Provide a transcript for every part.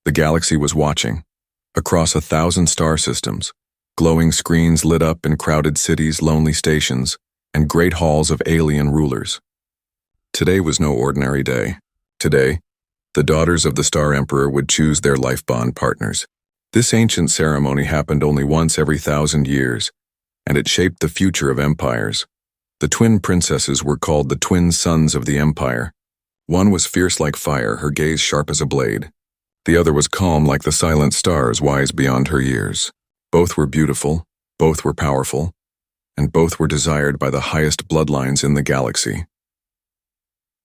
The galaxy was watching. Across 1,000 star systems, glowing screens lit up in crowded cities, lonely stations, and great halls of alien rulers. Today was no ordinary day. Today, the daughters of the Star Emperor would choose their life bond partners. This ancient ceremony happened only once every 1,000 years, and it shaped the future of empires. The twin princesses were called the twin sons of the empire. One was fierce like fire, her gaze sharp as a blade. The other was calm like the silent stars, wise beyond her years. Both were beautiful, both were powerful, and both were desired by the highest bloodlines in the galaxy.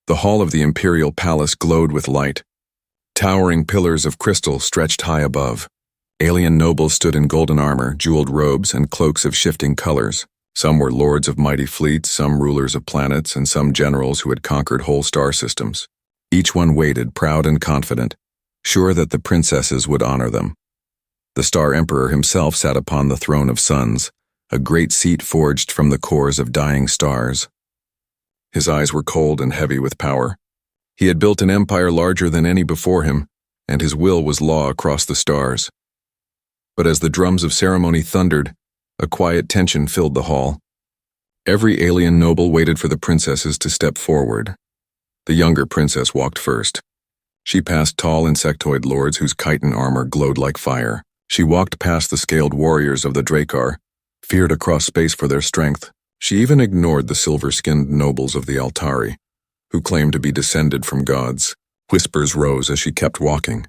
The hall of the Imperial Palace glowed with light. Towering pillars of crystal stretched high above. Alien nobles stood in golden armor, jeweled robes, and cloaks of shifting colors. Some were lords of mighty fleets, some rulers of planets, and some generals who had conquered whole star systems. Each one waited, proud and confident, sure that the princesses would honor them. The Star Emperor himself sat upon the throne of suns, a great seat forged from the cores of dying stars. His eyes were cold and heavy with power. He had built an empire larger than any before him, and his will was law across the stars. But as the drums of ceremony thundered, a quiet tension filled the hall. Every alien noble waited for the princesses to step forward. The younger princess walked first. She passed tall insectoid lords whose chitin armor glowed like fire. She walked past the scaled warriors of the Drakkar, feared across space for their strength. She even ignored the silver-skinned nobles of the Altari, who claimed to be descended from gods. Whispers rose as she kept walking.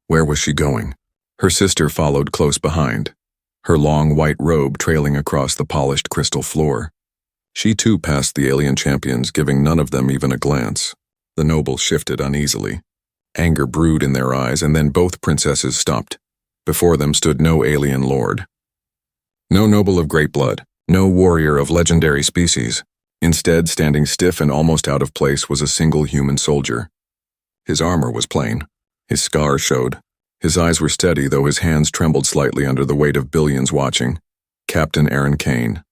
Where was she going? Her sister followed close behind, her long white robe trailing across the polished crystal floor. She too passed the alien champions, giving none of them even a glance. The nobles shifted uneasily. Anger brewed in their eyes, and then both princesses stopped. Before them stood no alien lord. No noble of great blood, no warrior of legendary species. Instead, standing stiff and almost out of place was a single human soldier. His armor was plain. His scars showed. His eyes were steady, though his hands trembled slightly under the weight of billions watching. Captain Aaron Kane.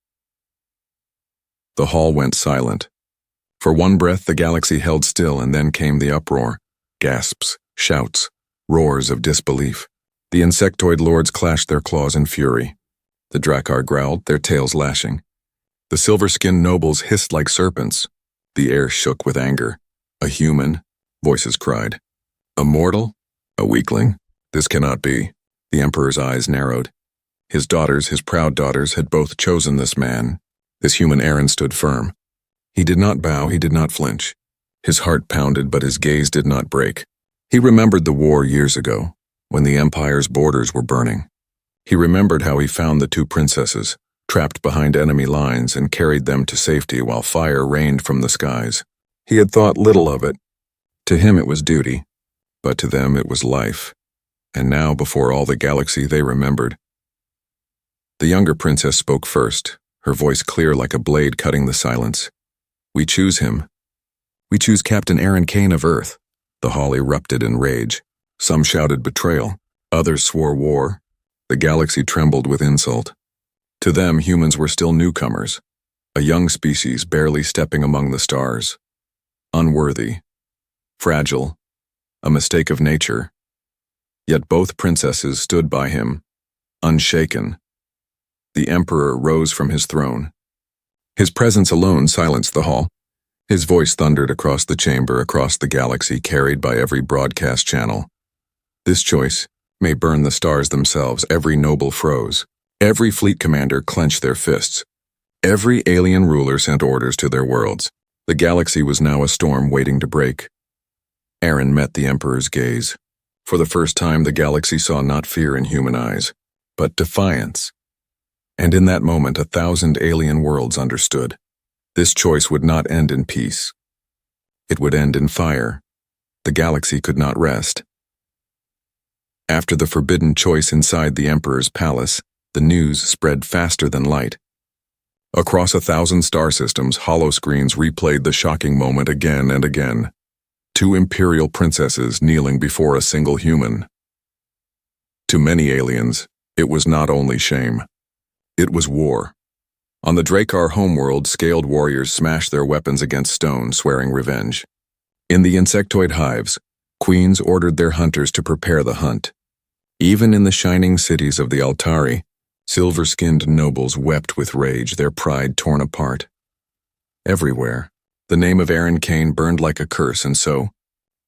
The hall went silent. For one breath, the galaxy held still, and then came the uproar. Gasps, shouts, roars of disbelief. The insectoid lords clashed their claws in fury. The Drakkar growled, their tails lashing. The silver-skinned nobles hissed like serpents. The air shook with anger. A human, voices cried. A mortal? A weakling? This cannot be. The Emperor's eyes narrowed. His daughters, his proud daughters, had both chosen this man. This human Aaron stood firm. He did not bow, he did not flinch. His heart pounded, but his gaze did not break. He remembered the war years ago, when the Empire's borders were burning. He remembered how he found the two princesses, trapped behind enemy lines, and carried them to safety while fire rained from the skies. He had thought little of it. To him it was duty, but to them it was life. And now, before all the galaxy, they remembered. The younger princess spoke first, her voice clear like a blade cutting the silence. We choose him. We choose Captain Aaron Kane of Earth. The hall erupted in rage. Some shouted betrayal. Others swore war. The galaxy trembled with insult. To them, humans were still newcomers, a young species barely stepping among the stars. Unworthy. Fragile. A mistake of nature. Yet both princesses stood by him, unshaken. The Emperor rose from his throne. His presence alone silenced the hall. His voice thundered across the chamber, across the galaxy, carried by every broadcast channel. This choice may burn the stars themselves. Every noble froze. Every fleet commander clenched their fists. Every alien ruler sent orders to their worlds. The galaxy was now a storm waiting to break. Aaron met the Emperor's gaze. For the first time, the galaxy saw not fear in human eyes, but defiance. And in that moment, 1,000 alien worlds understood. This choice would not end in peace. It would end in fire. The galaxy could not rest. After the forbidden choice inside the Emperor's palace, the news spread faster than light. Across 1,000 star systems, hollow screens replayed the shocking moment again and again. 2 imperial princesses kneeling before a single human. To many aliens, it was not only shame. It was war. On the Drakkar homeworld, scaled warriors smashed their weapons against stone, swearing revenge. In the insectoid hives, Queens ordered their hunters to prepare the hunt. Even in the shining cities of the Altari, silver-skinned nobles wept with rage, their pride torn apart. Everywhere, the name of Aaron Kane burned like a curse, and so,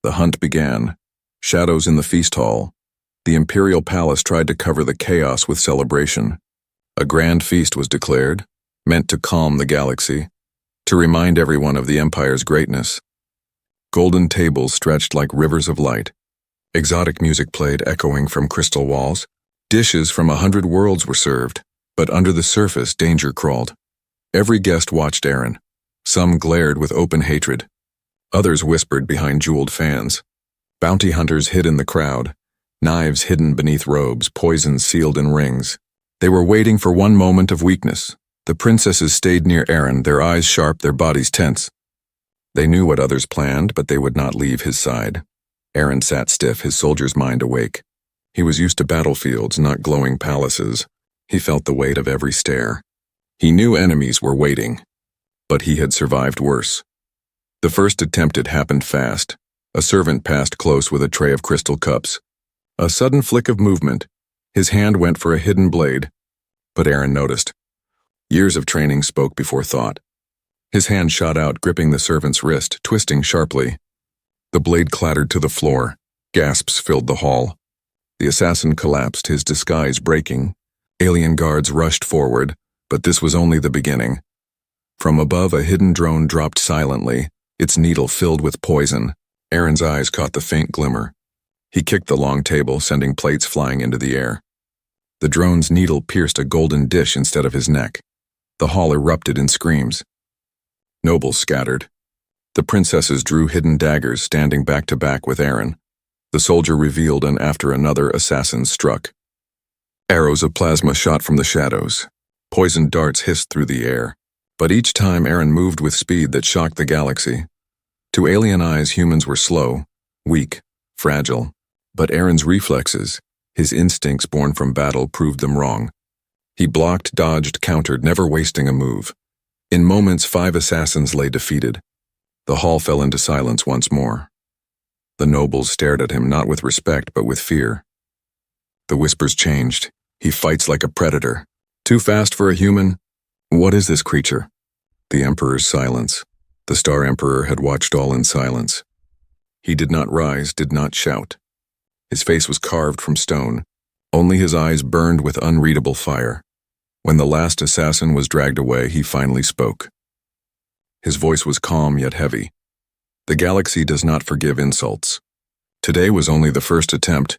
the hunt began. Shadows in the feast hall. The Imperial Palace tried to cover the chaos with celebration. A grand feast was declared, meant to calm the galaxy, to remind everyone of the Empire's greatness. Golden tables stretched like rivers of light. Exotic music played, echoing from crystal walls. Dishes from 100 worlds were served, but under the surface danger crawled. Every guest watched Aaron. Some glared with open hatred. Others whispered behind jeweled fans. Bounty hunters hid in the crowd, knives hidden beneath robes, poisons sealed in rings. They were waiting for one moment of weakness. The princesses stayed near Aaron, their eyes sharp, their bodies tense. They knew what others planned, but they would not leave his side. Aaron sat stiff, his soldier's mind awake. He was used to battlefields, not glowing palaces. He felt the weight of every stare. He knew enemies were waiting, but he had survived worse. The first attempt had happened fast. A servant passed close with a tray of crystal cups. A sudden flick of movement. His hand went for a hidden blade, but Aaron noticed. Years of training spoke before thought. His hand shot out, gripping the servant's wrist, twisting sharply. The blade clattered to the floor. Gasps filled the hall. The assassin collapsed, his disguise breaking. Alien guards rushed forward, but this was only the beginning. From above, a hidden drone dropped silently, its needle filled with poison. Aaron's eyes caught the faint glimmer. He kicked the long table, sending plates flying into the air. The drone's needle pierced a golden dish instead of his neck. The hall erupted in screams. Nobles scattered. The princesses drew hidden daggers, standing back to back with Aaron. The soldier revealed, and after another, assassins struck. Arrows of plasma shot from the shadows. Poisoned darts hissed through the air. But each time Aaron moved with speed that shocked the galaxy. To alien eyes, humans were slow, weak, fragile. But Aaron's reflexes, his instincts born from battle, proved them wrong. He blocked, dodged, countered, never wasting a move. In moments, 5 assassins lay defeated. The hall fell into silence once more. The nobles stared at him, not with respect, but with fear. The whispers changed. He fights like a predator. Too fast for a human? What is this creature? The Emperor's silence. The Star Emperor had watched all in silence. He did not rise, did not shout. His face was carved from stone. Only his eyes burned with unreadable fire. When the last assassin was dragged away, he finally spoke. His voice was calm yet heavy. The galaxy does not forgive insults. Today was only the first attempt.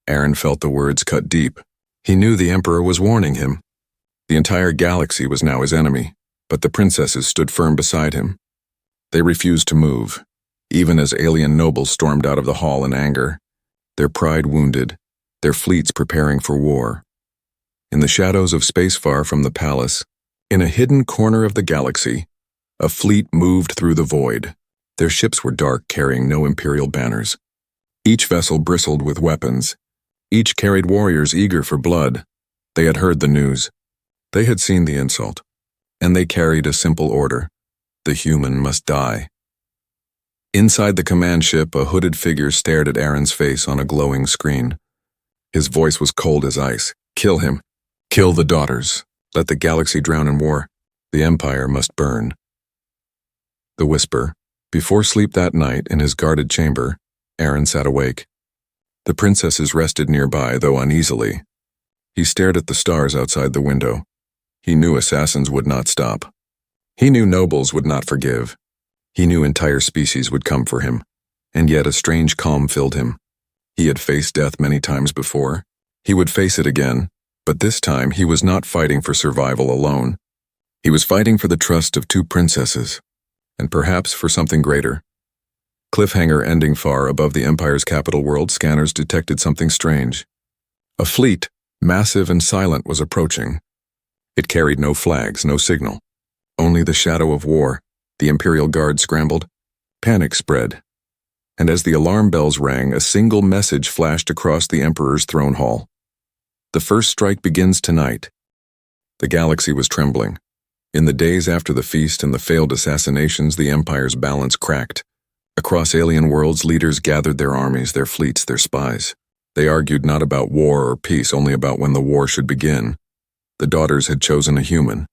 Aaron felt the words cut deep. He knew the Emperor was warning him. The entire galaxy was now his enemy, but the princesses stood firm beside him. They refused to move, even as alien nobles stormed out of the hall in anger, their pride wounded, their fleets preparing for war. In the shadows of space far from the palace, in a hidden corner of the galaxy, a fleet moved through the void. Their ships were dark, carrying no imperial banners. Each vessel bristled with weapons. Each carried warriors eager for blood. They had heard the news. They had seen the insult. And they carried a simple order. The human must die. Inside the command ship, a hooded figure stared at Aaron's face on a glowing screen. His voice was cold as ice. Kill him. Kill the daughters. Let the galaxy drown in war. The Empire must burn. The whisper. Before sleep that night, in his guarded chamber, Aaron sat awake. The princesses rested nearby, though uneasily. He stared at the stars outside the window. He knew assassins would not stop. He knew nobles would not forgive. He knew entire species would come for him. And yet a strange calm filled him. He had faced death many times before. He would face it again, but this time he was not fighting for survival alone. He was fighting for the trust of 2 princesses, and perhaps for something greater. Cliffhanger ending far above the Empire's capital world, scanners detected something strange. A fleet, massive and silent, was approaching. It carried no flags, no signal. Only the shadow of war. The Imperial Guard scrambled. Panic spread. And as the alarm bells rang, a single message flashed across the Emperor's throne hall. The first strike begins tonight. The galaxy was trembling. In the days after the feast and the failed assassinations, the Empire's balance cracked. Across alien worlds, leaders gathered their armies, their fleets, their spies. They argued not about war or peace, only about when the war should begin. The daughters had chosen a human.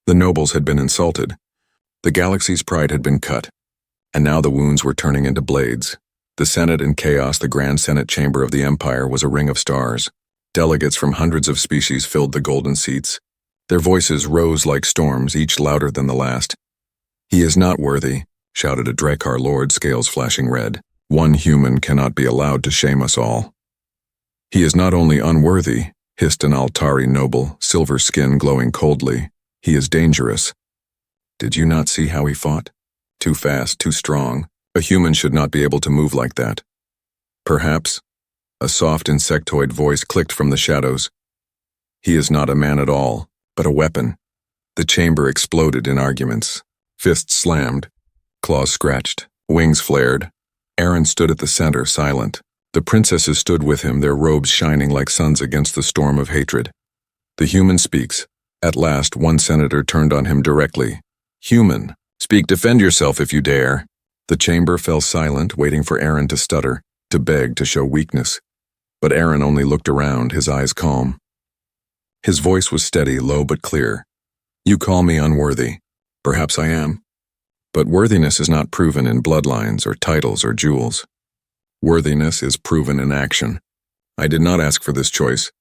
The nobles had been insulted. The galaxy's pride had been cut. And now the wounds were turning into blades. The Senate in chaos, the Grand Senate chamber of the Empire, was a ring of stars. Delegates from hundreds of species filled the golden seats. Their voices rose like storms, each louder than the last. "He is not worthy," shouted a Drakkar lord, scales flashing red. "One human cannot be allowed to shame us all." "He is not only unworthy," hissed an Altari noble, silver skin glowing coldly. "He is dangerous." Did you not see how he fought? Too fast, too strong. A human should not be able to move like that. Perhaps. A soft insectoid voice clicked from the shadows. "He is not a man at all, but a weapon." The chamber exploded in arguments. Fists slammed. Claws scratched. Wings flared. Aaron stood at the center, silent. The princesses stood with him, their robes shining like suns against the storm of hatred. "The human speaks." At last, one senator turned on him directly. "Human, speak, defend yourself if you dare." The chamber fell silent, waiting for Aaron to stutter, to beg, to show weakness. But Aaron only looked around, his eyes calm. His voice was steady, low but clear. "You call me unworthy. Perhaps I am. But worthiness is not proven in bloodlines or titles or jewels. Worthiness is proven in action. I did not ask for this choice,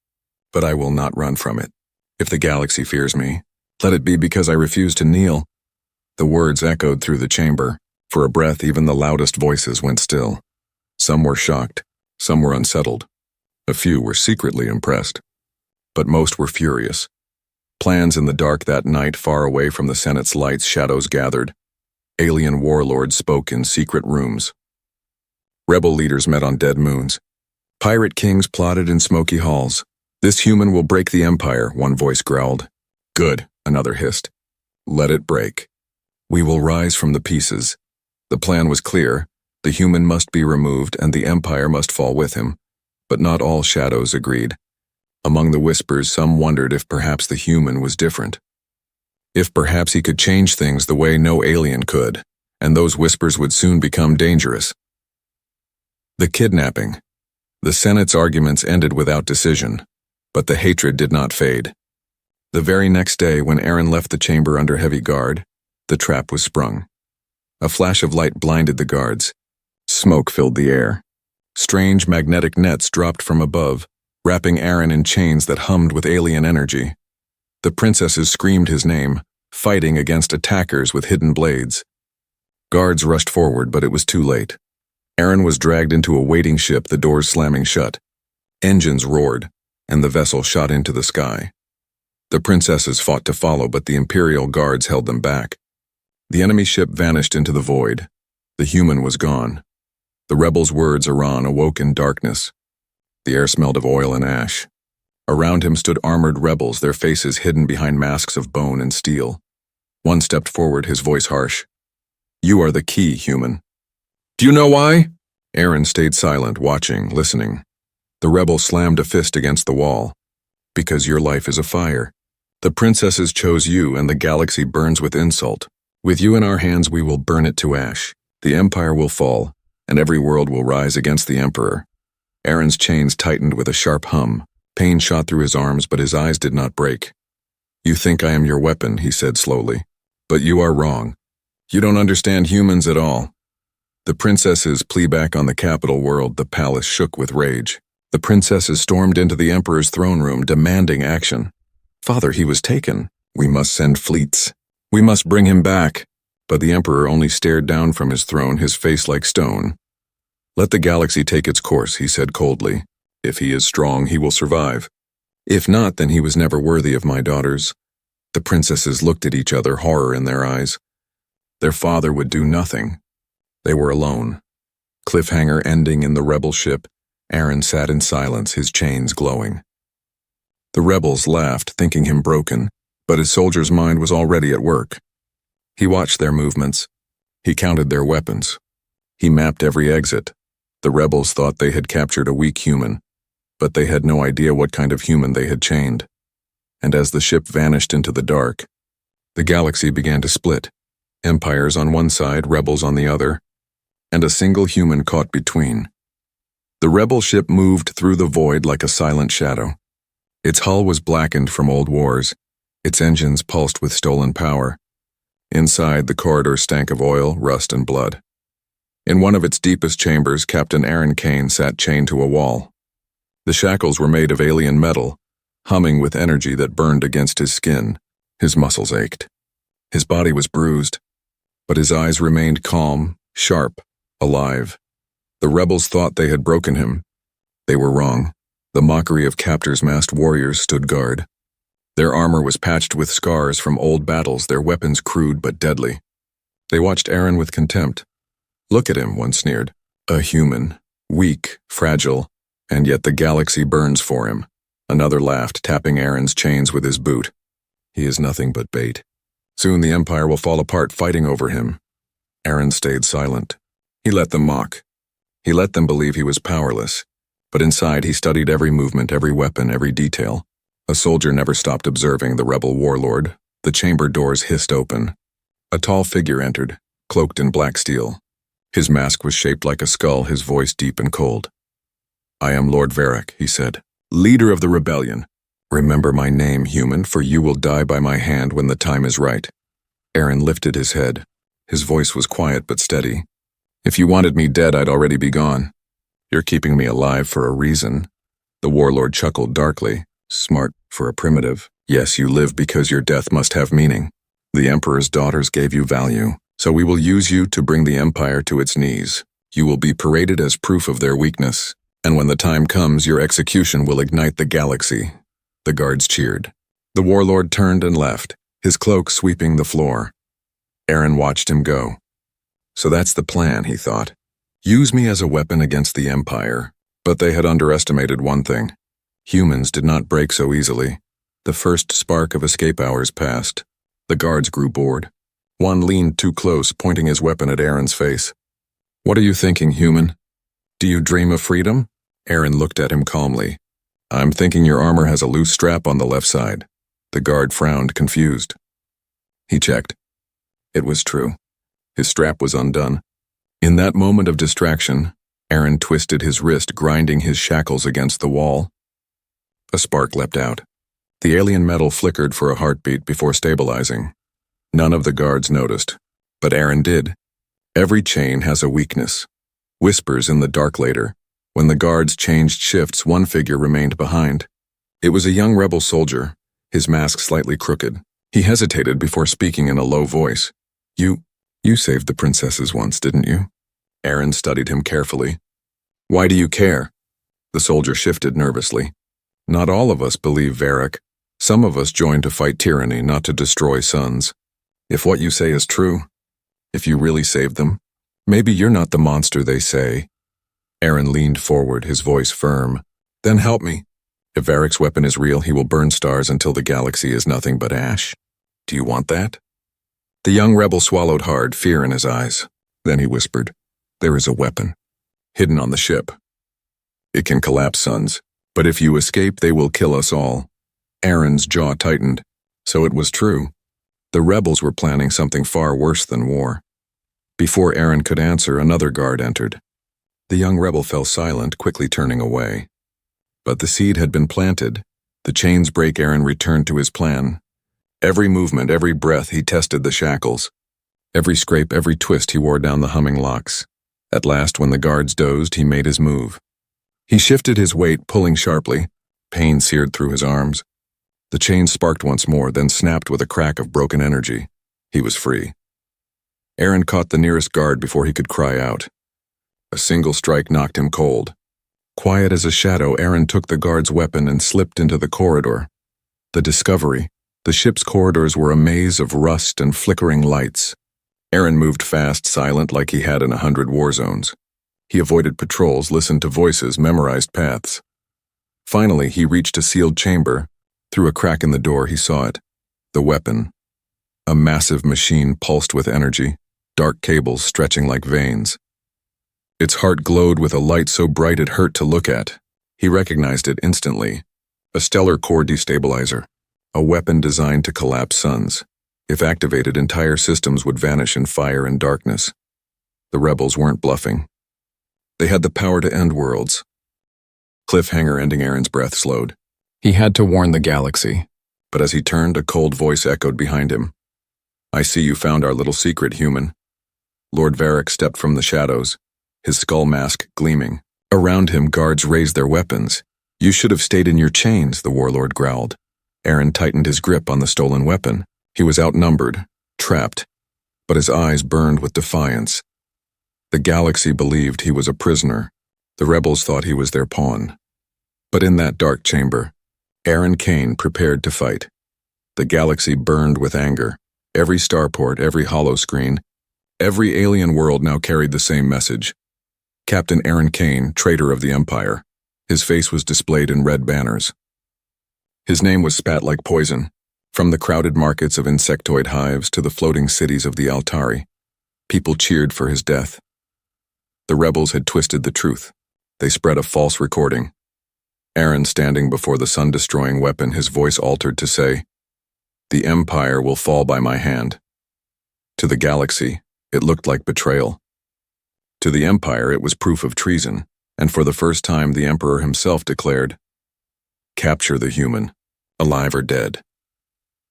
but I will not run from it. If the galaxy fears me, let it be because I refuse to kneel." The words echoed through the chamber. For a breath, even the loudest voices went still. Some were shocked, some were unsettled. A few were secretly impressed. But most were furious. Plans in the dark that night, far away from the Senate's lights, shadows gathered. Alien warlords spoke in secret rooms. Rebel leaders met on dead moons. Pirate kings plotted in smoky halls. "This human will break the Empire," one voice growled. "Good," another hissed. "Let it break. We will rise from the pieces." The plan was clear. The human must be removed and the Empire must fall with him. But not all shadows agreed. Among the whispers, some wondered if perhaps the human was different. If perhaps he could change things the way no alien could, and those whispers would soon become dangerous. The kidnapping. The Senate's arguments ended without decision, but the hatred did not fade. The very next day, when Aaron left the chamber under heavy guard, the trap was sprung. A flash of light blinded the guards. Smoke filled the air. Strange magnetic nets dropped from above, wrapping Aaron in chains that hummed with alien energy. The princesses screamed his name, fighting against attackers with hidden blades. Guards rushed forward, but it was too late. Aaron was dragged into a waiting ship, the doors slamming shut. Engines roared, and the vessel shot into the sky. The princesses fought to follow, but the Imperial guards held them back. The enemy ship vanished into the void. The human was gone. The rebels' words Iran awoke in darkness. The air smelled of oil and ash. Around him stood armored rebels, their faces hidden behind masks of bone and steel. One stepped forward, his voice harsh. "You are the key, human." "Do you know why?" Aaron stayed silent, watching, listening. The rebel slammed a fist against the wall. "Because your life is a fire. The princesses chose you, and the galaxy burns with insult. With you in our hands, we will burn it to ash. The Empire will fall, and every world will rise against the Emperor." Aaron's chains tightened with a sharp hum. Pain shot through his arms, but his eyes did not break. "You think I am your weapon," he said slowly. "But you are wrong. You don't understand humans at all." The princesses flew back on the capital world. The palace shook with rage. The princesses stormed into the Emperor's throne room, demanding action. "Father, he was taken. We must send fleets. We must bring him back." But the Emperor only stared down from his throne, his face like stone. "Let the galaxy take its course," he said coldly. "If he is strong, he will survive. If not, then he was never worthy of my daughters." The princesses looked at each other, horror in their eyes. Their father would do nothing. They were alone. Cliffhanger ending in the rebel ship, Aaron sat in silence, his chains glowing. The rebels laughed, thinking him broken, but his soldier's mind was already at work. He watched their movements. He counted their weapons. He mapped every exit. The rebels thought they had captured a weak human, but they had no idea what kind of human they had chained. And as the ship vanished into the dark, the galaxy began to split. Empires on one side, rebels on the other. and a single human caught between. The rebel ship moved through the void like a silent shadow. Its hull was blackened from old wars, its engines pulsed with stolen power. Inside, the corridor stank of oil, rust, and blood. In one of its deepest chambers, Captain Aaron Kane sat chained to a wall. The shackles were made of alien metal, humming with energy that burned against his skin. His muscles ached. His body was bruised, but his eyes remained calm, sharp, alive. The rebels thought they had broken him. They were wrong. The mockery of captors' masked warriors stood guard. Their armor was patched with scars from old battles, their weapons crude but deadly. They watched Aaron with contempt. "Look at him," one sneered. "A human, weak, fragile, and yet the galaxy burns for him." Another laughed, tapping Aaron's chains with his boot. "He is nothing but bait. Soon the Empire will fall apart fighting over him." Aaron stayed silent. He let them mock. He let them believe he was powerless. But inside he studied every movement, every weapon, every detail. A soldier never stopped observing the rebel warlord. The chamber doors hissed open. A tall figure entered, cloaked in black steel. His mask was shaped like a skull, his voice deep and cold. "I am Lord Varric," he said, "leader of the rebellion. Remember my name, human, for you will die by my hand when the time is right." Aaron lifted his head. His voice was quiet but steady. "If you wanted me dead, I'd already be gone. You're keeping me alive for a reason." The warlord chuckled darkly. "Smart for a primitive. Yes, you live because your death must have meaning. The Emperor's daughters gave you value, so we will use you to bring the Empire to its knees. You will be paraded as proof of their weakness, and when the time comes, your execution will ignite the galaxy." The guards cheered. The warlord turned and left, his cloak sweeping the floor. Aaron watched him go. So that's the plan, he thought. Use me as a weapon against the Empire. But they had underestimated one thing. Humans did not break so easily. The first spark of escape hours passed. The guards grew bored. One leaned too close, pointing his weapon at Aaron's face. "What are you thinking, human? Do you dream of freedom?" Aaron looked at him calmly. "I'm thinking your armor has a loose strap on the left side." The guard frowned, confused. He checked. It was true. His strap was undone. In that moment of distraction, Aaron twisted his wrist, grinding his shackles against the wall. A spark leapt out. The alien metal flickered for a heartbeat before stabilizing. None of the guards noticed, but Aaron did. Every chain has a weakness. Whispers in the dark later. When the guards changed shifts, one figure remained behind. It was a young rebel soldier, his mask slightly crooked. He hesitated before speaking in a low voice. You saved the princesses once, didn't you?" Aaron studied him carefully. "Why do you care?" The soldier shifted nervously. "Not all of us believe Varric. Some of us join to fight tyranny, not to destroy sons. If what you say is true, if you really saved them, maybe you're not the monster they say." Aaron leaned forward, his voice firm. "Then help me. If Varric's weapon is real, he will burn stars until the galaxy is nothing but ash. Do you want that?" The young rebel swallowed hard, fear in his eyes. Then he whispered, "There is a weapon, hidden on the ship. It can collapse suns, but if you escape, they will kill us all." Aaron's jaw tightened. So it was true. The rebels were planning something far worse than war. Before Aaron could answer, another guard entered. The young rebel fell silent, quickly turning away. But the seed had been planted. The chains break, Aaron returned to his plan. Every movement, every breath, he tested the shackles. Every scrape, every twist, he wore down the humming locks. At last, when the guards dozed, he made his move. He shifted his weight, pulling sharply. Pain seared through his arms. The chain sparked once more, then snapped with a crack of broken energy. He was free. Aaron caught the nearest guard before he could cry out. A single strike knocked him cold. Quiet as a shadow, Aaron took the guard's weapon and slipped into the corridor. The discovery. The ship's corridors were a maze of rust and flickering lights. Aaron moved fast, silent like he had in 100 war zones. He avoided patrols, listened to voices, memorized paths. Finally, he reached a sealed chamber. Through a crack in the door, he saw it. The weapon. A massive machine pulsed with energy, dark cables stretching like veins. Its heart glowed with a light so bright it hurt to look at. He recognized it instantly. A stellar core destabilizer. A weapon designed to collapse suns. If activated, entire systems would vanish in fire and darkness. The rebels weren't bluffing. They had the power to end worlds. Cliffhanger ending. Aaron's breath slowed. He had to warn the galaxy, but as he turned, a cold voice echoed behind him. I see you found our little secret, human. Lord Varric stepped from the shadows, his skull mask gleaming. Around him, guards raised their weapons. You should have stayed in your chains, the warlord growled. Aaron tightened his grip on the stolen weapon. He was outnumbered, trapped, but his eyes burned with defiance. The galaxy believed he was a prisoner. The rebels thought he was their pawn. But in that dark chamber, Aaron Kane prepared to fight. The galaxy burned with anger. Every starport, every holoscreen, every alien world now carried the same message. Captain Aaron Kane, traitor of the Empire. His face was displayed in red banners. His name was spat like poison, from the crowded markets of insectoid hives to the floating cities of the Altari. People cheered for his death. The rebels had twisted the truth. They spread a false recording. Aaron standing before the sun-destroying weapon, his voice altered to say, "The Empire will fall by my hand." To the galaxy, it looked like betrayal. To the Empire, it was proof of treason, and for the first time the Emperor himself declared, "Capture the human, alive or dead."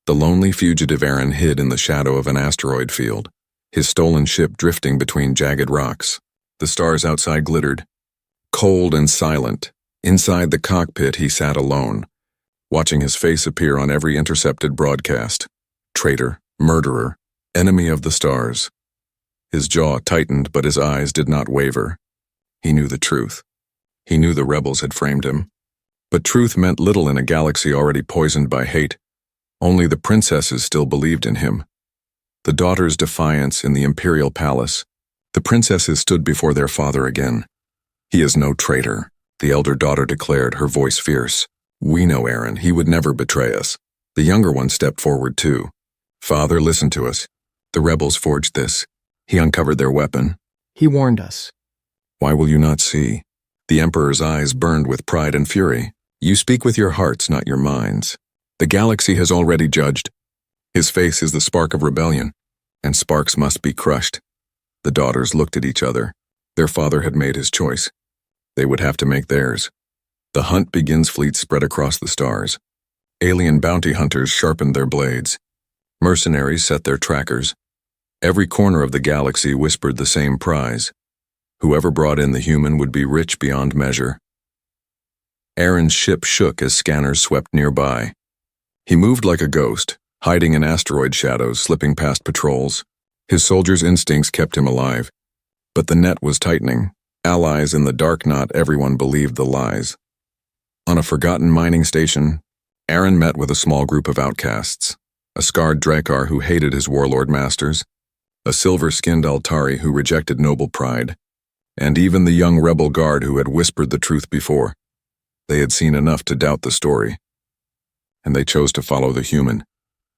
The lonely fugitive Aaron hid in the shadow of an asteroid field, his stolen ship drifting between jagged rocks. The stars outside glittered. Cold and silent, inside the cockpit he sat alone, watching his face appear on every intercepted broadcast. Traitor, murderer, enemy of the stars. His jaw tightened, but his eyes did not waver. He knew the truth. He knew the rebels had framed him. But truth meant little in a galaxy already poisoned by hate. Only the princesses still believed in him. The daughters' defiance in the Imperial Palace. The princesses stood before their father again. "He is no traitor," the elder daughter declared, her voice fierce. "We know Aaron. He would never betray us." The younger one stepped forward too. "Father, listen to us. The rebels forged this." He uncovered their weapon. He warned us. "Why will you not see?" The Emperor's eyes burned with pride and fury. "You speak with your hearts, not your minds. The galaxy has already judged. His face is the spark of rebellion, and sparks must be crushed." The daughters looked at each other. Their father had made his choice. They would have to make theirs. The hunt begins. Fleets spread across the stars. Alien bounty hunters sharpened their blades. Mercenaries set their trackers. Every corner of the galaxy whispered the same prize. Whoever brought in the human would be rich beyond measure. Aaron's ship shook as scanners swept nearby. He moved like a ghost, hiding in asteroid shadows, slipping past patrols. His soldiers' instincts kept him alive. But the net was tightening. Allies in the dark knot, everyone believed the lies. On a forgotten mining station, Aaron met with a small group of outcasts. A scarred Drakkar who hated his warlord masters, a silver-skinned Altari who rejected noble pride, and even the young rebel guard who had whispered the truth before. They had seen enough to doubt the story, and they chose to follow the human.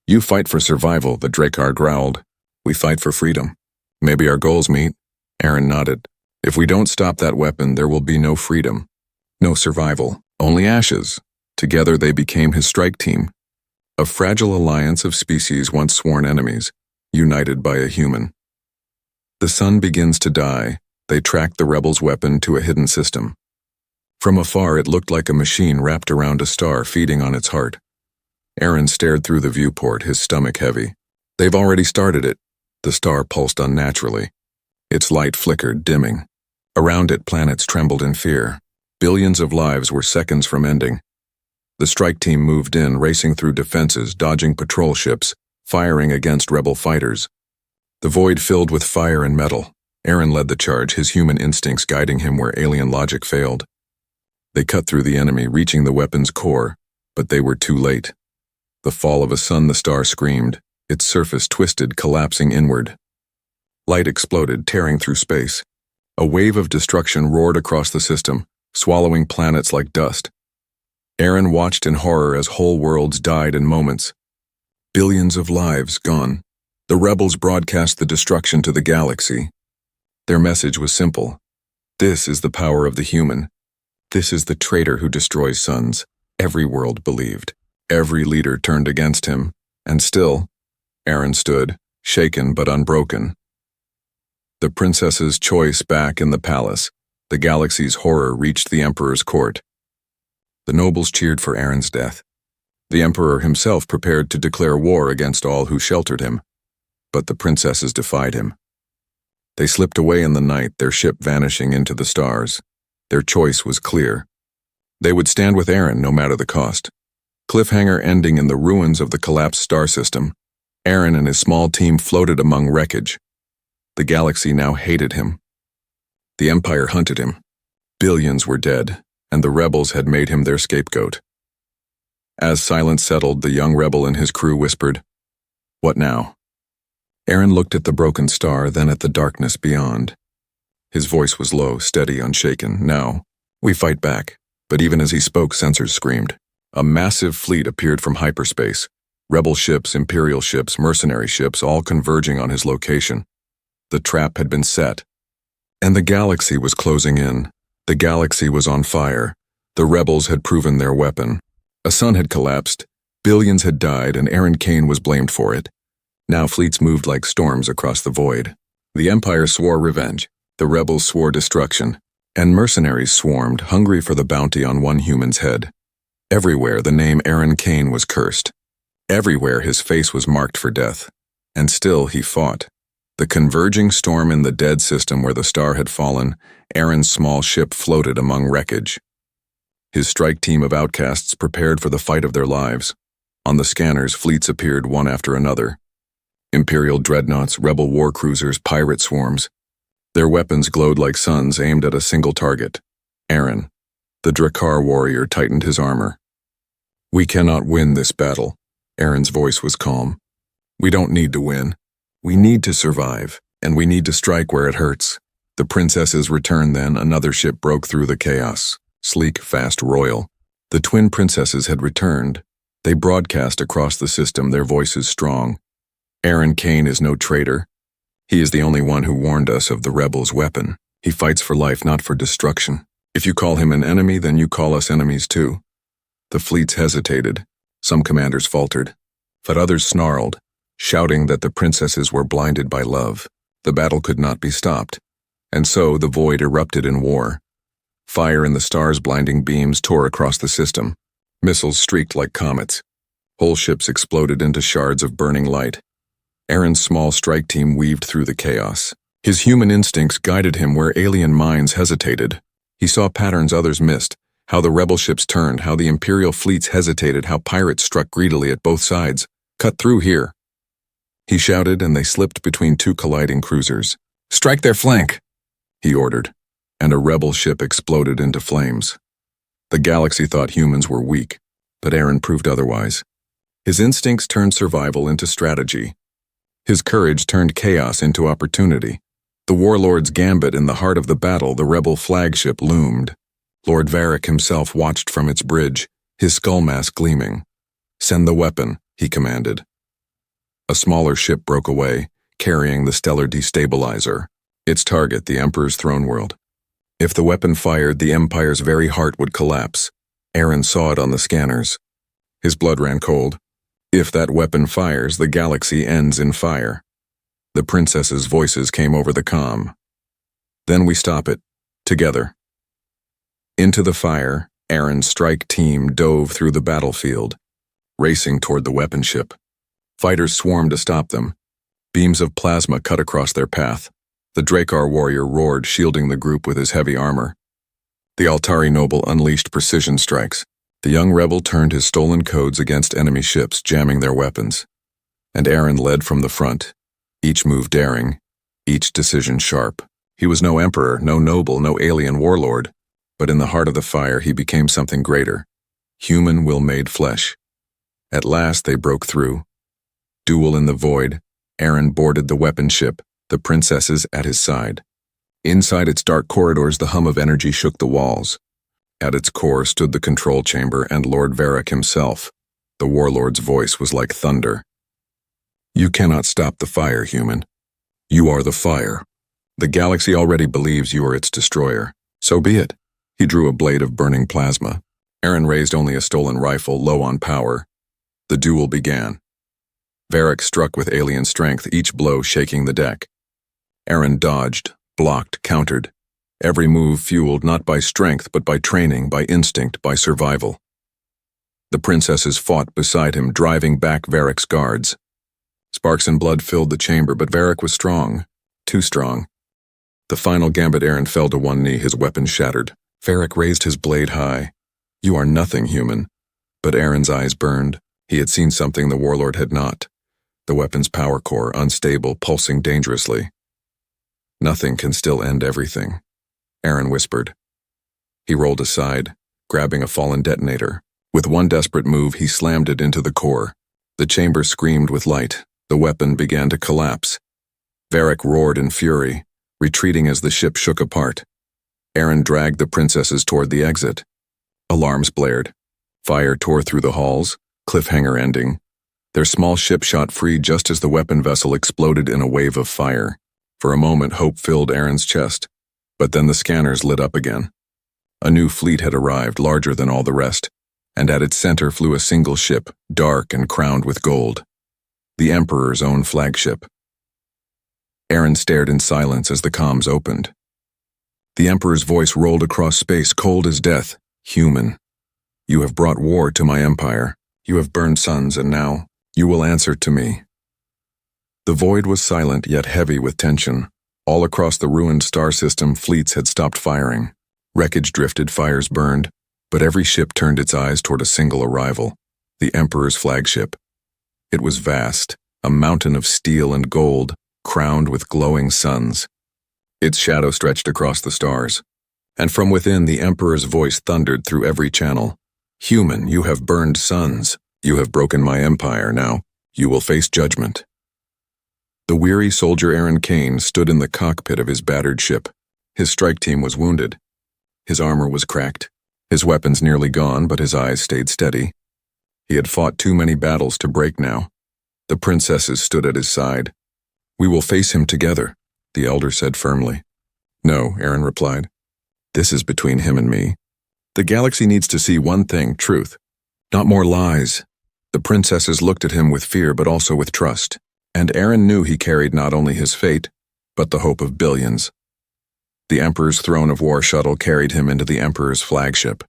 "You fight for survival," the Drakkar growled. "We fight for freedom. Maybe our goals meet." Aaron nodded. "If we don't stop that weapon, there will be no freedom, no survival, only ashes." Together they became his strike team, a fragile alliance of species once sworn enemies, united by a human. The sun begins to die. They tracked the rebels' weapon to a hidden system. From afar, it looked like a machine wrapped around a star feeding on its heart. Aaron stared through the viewport, his stomach heavy. They've already started it. The star pulsed unnaturally. Its light flickered, dimming. Around it, planets trembled in fear. Billions of lives were seconds from ending. The strike team moved in, racing through defenses, dodging patrol ships, firing against rebel fighters. The void filled with fire and metal. Aaron led the charge, his human instincts guiding him where alien logic failed. They cut through the enemy, reaching the weapon's core, but they were too late. The fall of a sun, the star screamed, its surface twisted, collapsing inward. Light exploded, tearing through space. A wave of destruction roared across the system, swallowing planets like dust. Aaron watched in horror as whole worlds died in moments. Billions of lives gone. The rebels broadcast the destruction to the galaxy. Their message was simple. This is the power of the human. This is the traitor who destroys suns. Every world believed. Every leader turned against him. And still, Aaron stood, shaken but unbroken. The princess's choice back in the palace. The galaxy's horror reached the Emperor's court. The nobles cheered for Aaron's death. The Emperor himself prepared to declare war against all who sheltered him. But the princesses defied him. They slipped away in the night, their ship vanishing into the stars. Their choice was clear. They would stand with Aaron no matter the cost. Cliffhanger ending in the ruins of the collapsed star system. Aaron and his small team floated among wreckage. The galaxy now hated him. The Empire hunted him. Billions were dead, and the rebels had made him their scapegoat. As silence settled, the young rebel and his crew whispered, "What now?" Aaron looked at the broken star, then at the darkness beyond. His voice was low, steady, unshaken. "Now, we fight back." But even as he spoke, sensors screamed. A massive fleet appeared from hyperspace. Rebel ships, Imperial ships, mercenary ships, all converging on his location. The trap had been set. And the galaxy was closing in. The galaxy was on fire. The rebels had proven their weapon. A sun had collapsed. Billions had died, and Aaron Kane was blamed for it. Now fleets moved like storms across the void. The Empire swore revenge. The rebels swore destruction. And mercenaries swarmed, hungry for the bounty on one human's head. Everywhere the name Aaron Kane was cursed. Everywhere his face was marked for death. And still he fought. The converging storm in the dead system where the star had fallen, Aaron's small ship floated among wreckage. His strike team of outcasts prepared for the fight of their lives. On the scanners, fleets appeared one after another. Imperial dreadnoughts, rebel war cruisers, pirate swarms. Their weapons glowed like suns aimed at a single target. Aaron, the Drakkar warrior, tightened his armor. "We cannot win this battle." Aaron's voice was calm. "We don't need to win. We need to survive, and we need to strike where it hurts." The princesses returned then. Another ship broke through the chaos. Sleek, fast, royal. The twin princesses had returned. They broadcast across the system, their voices strong. "Aaron Kane is no traitor. He is the only one who warned us of the rebels' weapon. He fights for life, not for destruction. If you call him an enemy, then you call us enemies too." The fleets hesitated. Some commanders faltered, but others snarled, shouting that the princesses were blinded by love. The battle could not be stopped. And so the void erupted in war. Fire in the stars' blinding beams tore across the system. Missiles streaked like comets. Whole ships exploded into shards of burning light. Aaron's small strike team weaved through the chaos. His human instincts guided him where alien minds hesitated. He saw patterns others missed, how the rebel ships turned, how the Imperial fleets hesitated, how pirates struck greedily at both sides. "Cut through here," he shouted, and they slipped between two colliding cruisers. "Strike their flank," he ordered, and a rebel ship exploded into flames. The galaxy thought humans were weak, but Aaron proved otherwise. His instincts turned survival into strategy. His courage turned chaos into opportunity. The warlord's gambit in the heart of the battle, the rebel flagship loomed. Lord Varric himself watched from its bridge, his skull mask gleaming. "Send the weapon," he commanded. A smaller ship broke away, carrying the stellar destabilizer. Its target, the Emperor's throne world. If the weapon fired, the Empire's very heart would collapse. Aaron saw it on the scanners. His blood ran cold. If that weapon fires, the galaxy ends in fire. The princesses' voices came over the comm. "Then we stop it. Together." Into the fire, Aaron's strike team dove through the battlefield, racing toward the weapon ship. Fighters swarmed to stop them. Beams of plasma cut across their path. The Drakkar warrior roared, shielding the group with his heavy armor. The Altari noble unleashed precision strikes. The young rebel turned his stolen codes against enemy ships, jamming their weapons. And Aaron led from the front, each move daring, each decision sharp. He was no emperor, no noble, no alien warlord, but in the heart of the fire he became something greater. Human will made flesh. At last they broke through. Duel in the void, Aaron boarded the weapon ship, the princesses at his side. Inside its dark corridors, the hum of energy shook the walls. At its core stood the control chamber and Lord Varric himself. The warlord's voice was like thunder. "You cannot stop the fire, human. You are the fire. The galaxy already believes you are its destroyer. So be it." He drew a blade of burning plasma. Aaron raised only a stolen rifle, low on power. The duel began. Varric struck with alien strength, each blow shaking the deck. Eren dodged, blocked, countered. Every move fueled not by strength but by training, by instinct, by survival. The princesses fought beside him, driving back Varric's guards. Sparks and blood filled the chamber, but Varric was strong, too strong. The final gambit, Eren fell to one knee, his weapon shattered. Varric raised his blade high. "You are nothing, human." But Eren's eyes burned. He had seen something the warlord had not. The weapon's power core, unstable, pulsing dangerously. "Nothing can still end everything," Eren whispered. He rolled aside, grabbing a fallen detonator. With one desperate move, he slammed it into the core. The chamber screamed with light. The weapon began to collapse. Varric roared in fury, retreating as the ship shook apart. Eren dragged the princesses toward the exit. Alarms blared. Fire tore through the halls, cliffhanger ending. Their small ship shot free just as the weapon vessel exploded in a wave of fire. For a moment, hope filled Eren's chest. But then the scanners lit up again. A new fleet had arrived, larger than all the rest, and at its center flew a single ship, dark and crowned with gold. The Emperor's own flagship. Eren stared in silence as the comms opened. The Emperor's voice rolled across space, cold as death. "Human, you have brought war to my empire. You have burned suns, and now you will answer to me." The void was silent, yet heavy with tension. All across the ruined star system, fleets had stopped firing. Wreckage drifted, fires burned, but every ship turned its eyes toward a single arrival, the Emperor's flagship. It was vast, a mountain of steel and gold, crowned with glowing suns. Its shadow stretched across the stars, and from within the Emperor's voice thundered through every channel. "Human, you have burned suns. You have broken my empire. Now, you will face judgment." The weary soldier Eren Kane stood in the cockpit of his battered ship. His strike team was wounded. His armor was cracked. His weapons nearly gone, but his eyes stayed steady. He had fought too many battles to break now. The princesses stood at his side. "We will face him together," the elder said firmly. "No," Eren replied. "This is between him and me. The galaxy needs to see one thing, truth, not more lies." The princesses looked at him with fear but also with trust, and Eren knew he carried not only his fate, but the hope of billions. The Emperor's throne of war shuttle carried him into the Emperor's flagship.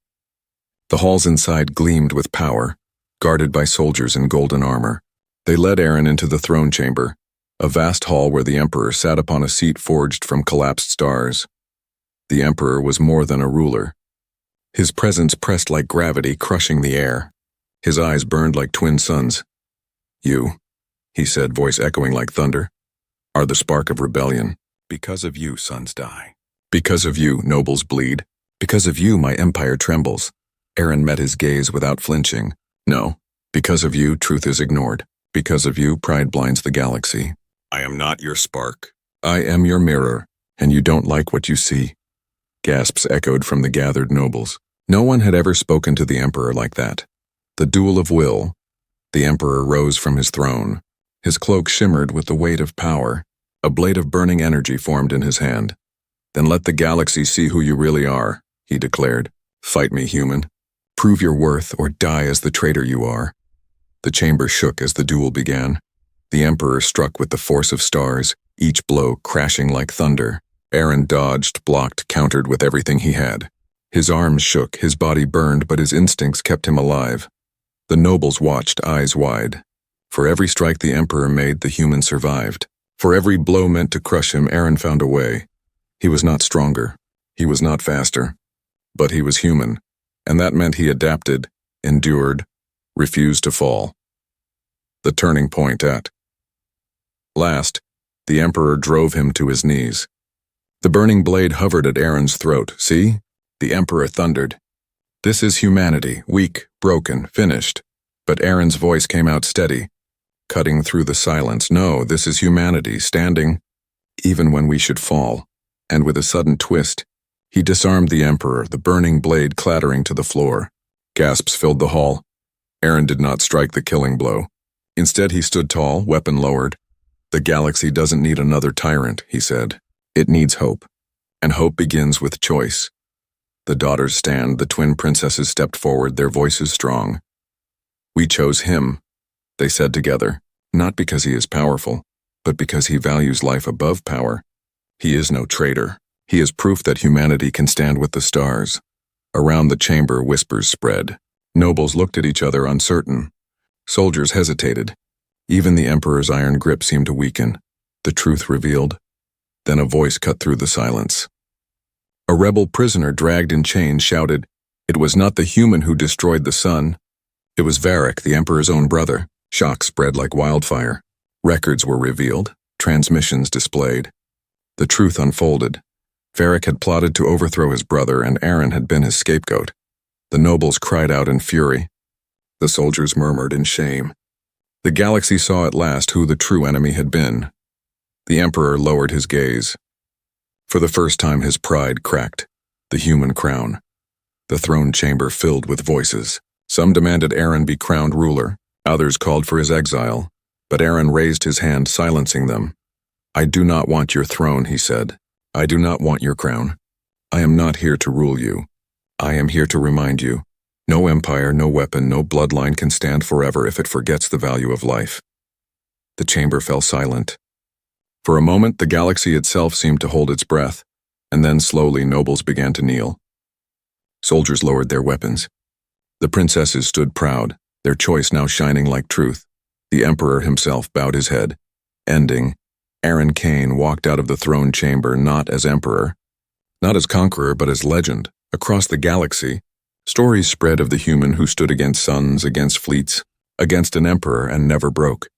The halls inside gleamed with power, guarded by soldiers in golden armor. They led Eren into the throne chamber, a vast hall where the Emperor sat upon a seat forged from collapsed stars. The Emperor was more than a ruler. His presence pressed like gravity, crushing the air. His eyes burned like twin suns. "You," he said, voice echoing like thunder, "are the spark of rebellion. Because of you, sons die. Because of you, nobles bleed. Because of you, my empire trembles." Eren met his gaze without flinching. "No, because of you, truth is ignored. Because of you, pride blinds the galaxy. I am not your spark. I am your mirror, and you don't like what you see." Gasps echoed from the gathered nobles. No one had ever spoken to the Emperor like that. The duel of will. The Emperor rose from his throne. His cloak shimmered with the weight of power. A blade of burning energy formed in his hand. "Then let the galaxy see who you really are," he declared. "Fight me, human. Prove your worth or die as the traitor you are." The chamber shook as the duel began. The Emperor struck with the force of stars, each blow crashing like thunder. Eren dodged, blocked, countered with everything he had. His arms shook, his body burned, but his instincts kept him alive. The nobles watched, eyes wide. For every strike the Emperor made, the human survived. For every blow meant to crush him, Eren found a way. He was not stronger. He was not faster. But he was human, and that meant he adapted, endured, refused to fall. The turning point at last, the Emperor drove him to his knees. The burning blade hovered at Eren's throat. "See?" the Emperor thundered. "This is humanity, weak, broken, finished." But Eren's voice came out steady, cutting through the silence. "No, this is humanity, standing even when we should fall." And with a sudden twist, he disarmed the Emperor, the burning blade clattering to the floor. Gasps filled the hall. Eren did not strike the killing blow. Instead, he stood tall, weapon lowered. "The galaxy doesn't need another tyrant," he said. "It needs hope. And hope begins with choice." The daughters stand, the twin princesses stepped forward, their voices strong. "We chose him," they said together, "not because he is powerful, but because he values life above power. He is no traitor. He is proof that humanity can stand with the stars. Around the chamber, whispers spread. Nobles looked at each other uncertain. Soldiers hesitated. Even the Emperor's iron grip seemed to weaken. The truth revealed. Then a voice cut through the silence. A rebel prisoner dragged in chains shouted, "It was not the human who destroyed the sun. It was Varric, the Emperor's own brother." Shock spread like wildfire. Records were revealed, transmissions displayed. The truth unfolded. Varric had plotted to overthrow his brother, and Aaron had been his scapegoat. The nobles cried out in fury. The soldiers murmured in shame. The galaxy saw at last who the true enemy had been. The Emperor lowered his gaze. For the first time his pride cracked. The human crown. The throne chamber filled with voices. Some demanded Aaron be crowned ruler. Others called for his exile. But Aaron raised his hand, silencing them. "I do not want your throne," he said. "I do not want your crown. I am not here to rule you. I am here to remind you. No empire, no weapon, no bloodline can stand forever if it forgets the value of life." The chamber fell silent. For a moment, the galaxy itself seemed to hold its breath, and then slowly nobles began to kneel. Soldiers lowered their weapons. The princesses stood proud, their choice now shining like truth. The Emperor himself bowed his head. Ending, Aaron Kane walked out of the throne chamber not as Emperor, not as conqueror, but as legend. Across the galaxy, stories spread of the human who stood against suns, against fleets, against an emperor, and never broke.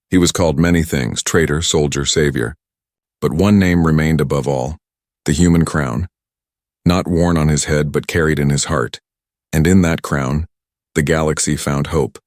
He was called many things, traitor, soldier, savior. But one name remained above all, the human crown. Not worn on his head, but carried in his heart. And in that crown, the galaxy found hope.